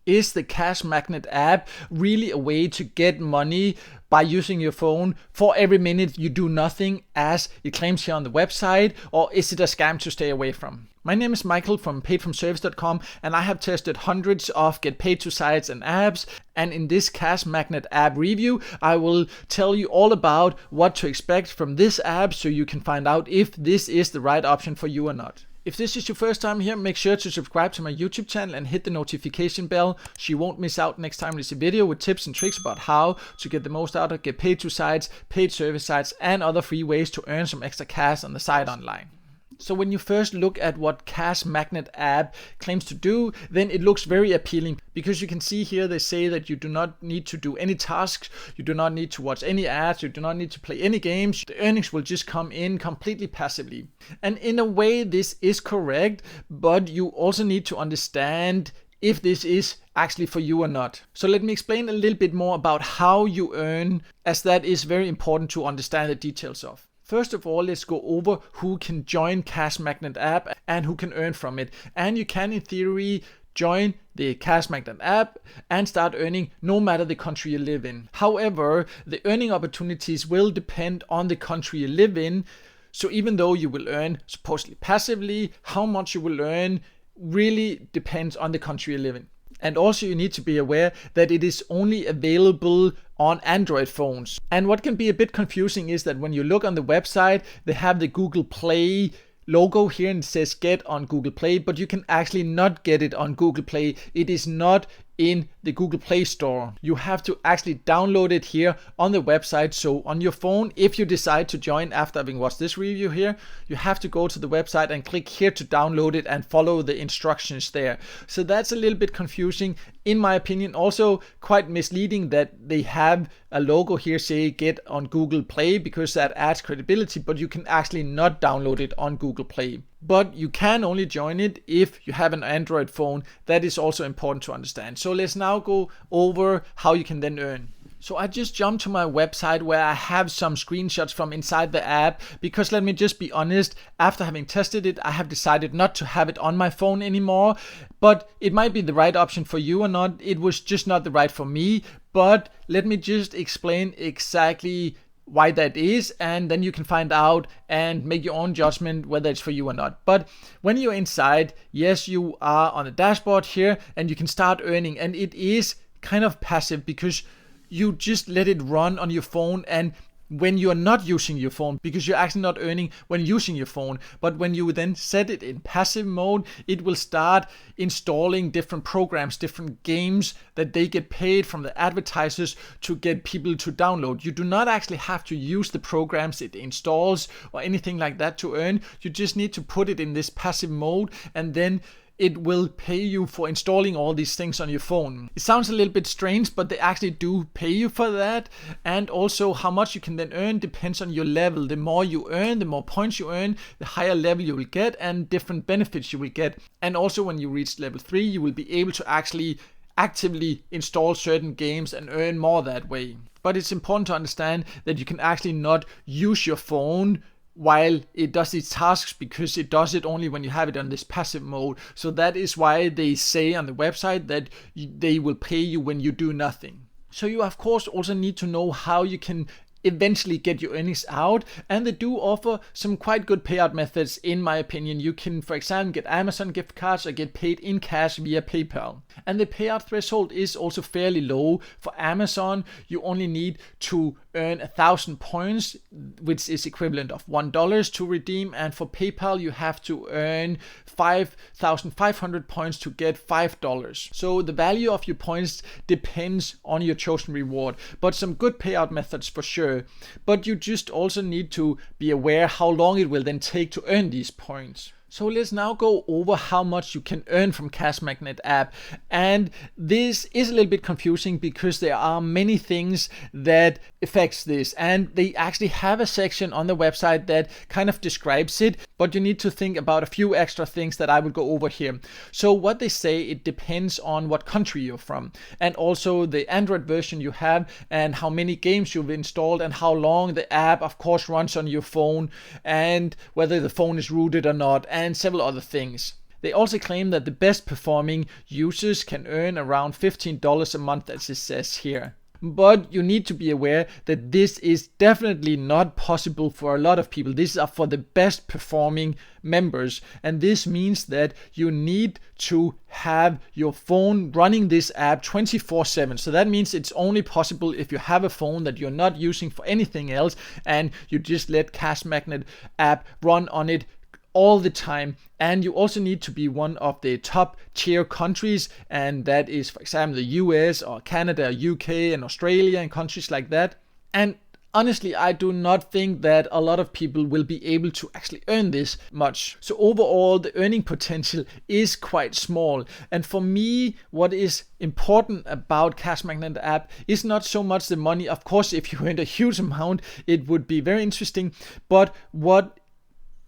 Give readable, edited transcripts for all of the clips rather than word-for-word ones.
Is the CashMagnet app really a way to get money by using your phone for every minute you do nothing, as it claims here on the website, or is it a scam to stay away from? My name is Michael from paidfromservice.com, and I have tested hundreds of get paid to sites and apps, and in this CashMagnet app review I will tell you all about what to expect from this app so you can find out if this is the right option for you or not. If this is your first time here, make sure to subscribe to my YouTube channel and hit the notification bell so you won't miss out next time there's a video with tips and tricks about how to get the most out of get paid to sites, paid service sites, and other free ways to earn some extra cash on the site online. So when you first look at what CashMagnet app claims to do, then it looks very appealing, because you can see here they say that you do not need to do any tasks, you do not need to watch any ads, you do not need to play any games. The earnings will just come in completely passively. And in a way this is correct, but you also need to understand if this is actually for you or not. So let me explain a little bit more about how you earn, as that is very important to understand the details of. First of all, let's go over who can join CashMagnet app and who can earn from it. And you can, in theory, join the CashMagnet app and start earning no matter the country you live in. However, the earning opportunities will depend on the country you live in. So even though you will earn supposedly passively, how much you will earn really depends on the country you live in. And also you need to be aware that it is only available on Android phones. And what can be a bit confusing is that when you look on the website, they have the Google Play logo here and it says get on Google Play, but you can actually not get it on Google Play. It is not in the Google Play Store. You have to actually download it here on the website. So on your phone, if you decide to join after having watched this review here, you have to go to the website and click here to download it and follow the instructions there. So that's a little bit confusing, in my opinion. Also quite misleading that they have a logo here say get on Google Play, because that adds credibility, but you can actually not download it on Google Play. But you can only join it if you have an Android phone. That is also important to understand. So let's now go over how you can then earn. So I just jumped to my website where I have some screenshots from inside the app, because let me just be honest, after having tested it, I have decided not to have it on my phone anymore. But it might be the right option for you or not. It was just not the right for me. But let me just explain exactly why that is, and then you can find out and make your own judgment whether it's for you or not. But when you're inside, yes, you are on the dashboard here and you can start earning, and it is kind of passive because you just let it run on your phone, and when you're not using your phone, because you're actually not earning when using your phone, but when you then set it in passive mode, it will start installing different programs, different games that they get paid from the advertisers to get people to download. You do not actually have to use the programs it installs or anything like that to earn. You just need to put it in this passive mode, and then it will pay you for installing all these things on your phone. It sounds a little bit strange, but they actually do pay you for that. And also how much you can then earn depends on your level. The more you earn, the more points you earn, the higher level you will get and different benefits you will get. And also when you reach level 3, you will be able to actually actively install certain games and earn more that way. But it's important to understand that you can actually not use your phone while it does its tasks, because it does it only when you have it on this passive mode. So that is why they say on the website that they will pay you when you do nothing. So you of course also need to know how you can eventually get your earnings out, and they do offer some quite good payout methods in my opinion. You can, for example, get Amazon gift cards or get paid in cash via PayPal. And the payout threshold is also fairly low. For Amazon, you only need to earn 1,000 points, which is equivalent of $1 to redeem, and for PayPal you have to earn 5,500 points to get $5. So the value of your points depends on your chosen reward, but some good payout methods for sure. But you just also need to be aware how long it will then take to earn these points. So let's now go over how much you can earn from CashMagnet app. And this is a little bit confusing because there are many things that affects this. And they actually have a section on the website that kind of describes it, but you need to think about a few extra things that I will go over here. So what they say, it depends on what country you're from, and also the Android version you have, and how many games you've installed, and how long the app of course runs on your phone, and whether the phone is rooted or not, and several other things. They also claim that the best performing users can earn around $15 a month, as it says here. But you need to be aware that this is definitely not possible for a lot of people. These are for the best performing members. And this means that you need to have your phone running this app 24/7. So that means it's only possible if you have a phone that you're not using for anything else and you just let CashMagnet app run on it all the time. And you also need to be one of the top tier countries, and that is, for example, the US or Canada, UK and Australia and countries like that. And honestly, I do not think that a lot of people will be able to actually earn this much. So overall, the earning potential is quite small. And for me, what is important about CashMagnet app is not so much the money. Of course, if you earned a huge amount, it would be very interesting. But what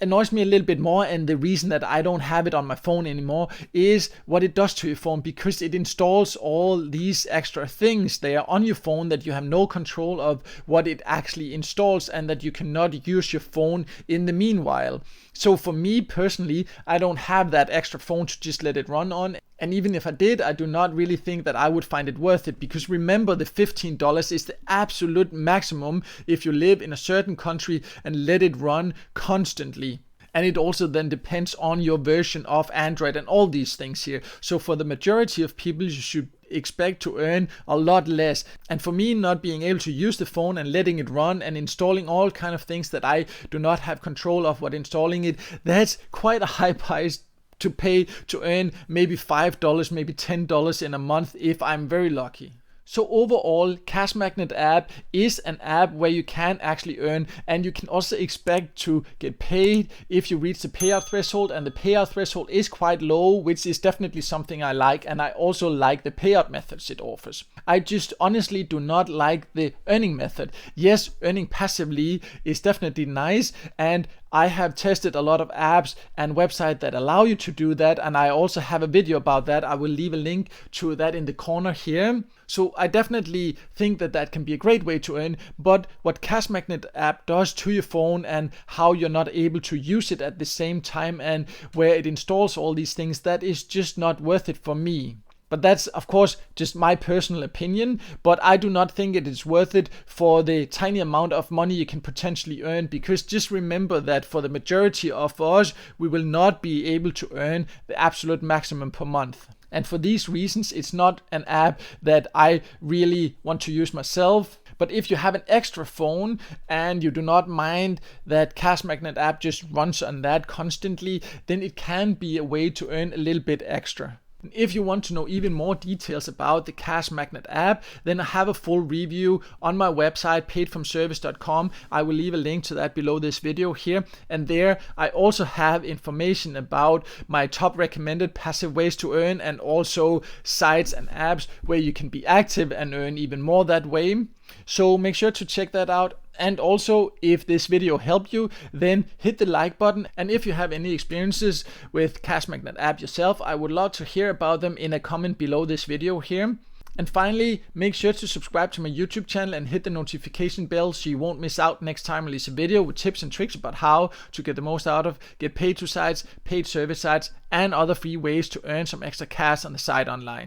annoys me a little bit more, and the reason that I don't have it on my phone anymore, is what it does to your phone, because it installs all these extra things there on your phone that you have no control of what it actually installs, and that you cannot use your phone in the meanwhile. So for me personally, I don't have that extra phone to just let it run on. And even if I did, I do not really think that I would find it worth it, because remember, the $15 is the absolute maximum if you live in a certain country and let it run constantly. And it also then depends on your version of Android and all these things here. So for the majority of people, you should expect to earn a lot less. And for me, not being able to use the phone and letting it run and installing all kind of things that I do not have control of what installing it, that's quite a high price to pay to earn maybe $5, maybe $10 in a month if I'm very lucky. So overall, CashMagnet app is an app where you can actually earn, and you can also expect to get paid if you reach the payout threshold, and the payout threshold is quite low, which is definitely something I like, and I also like the payout methods it offers. I just honestly do not like the earning method. Yes, earning passively is definitely nice, and I have tested a lot of apps and websites that allow you to do that, and I also have a video about that. I will leave a link to that in the corner here. So I definitely think that that can be a great way to earn, but what CashMagnet app does to your phone and how you're not able to use it at the same time, and where it installs all these things, that is just not worth it for me. But that's, of course, just my personal opinion, but I do not think it is worth it for the tiny amount of money you can potentially earn, because just remember that for the majority of us, we will not be able to earn the absolute maximum per month. And for these reasons, it's not an app that I really want to use myself. But if you have an extra phone and you do not mind that CashMagnet app just runs on that constantly, then it can be a way to earn a little bit extra. If you want to know even more details about the CashMagnet app, then I have a full review on my website, paidfromservice.com. I will leave a link to that below this video here. And there I also have information about my top recommended passive ways to earn, and also sites and apps where you can be active and earn even more that way. So make sure to check that out. And also, if this video helped you, then hit the like button. And if you have any experiences with CashMagnet app yourself, I would love to hear about them in a comment below this video here. And finally, make sure to subscribe to my YouTube channel and hit the notification bell so you won't miss out next time I release a video with tips and tricks about how to get the most out of get paid to sites, paid service sites, and other free ways to earn some extra cash on the site online.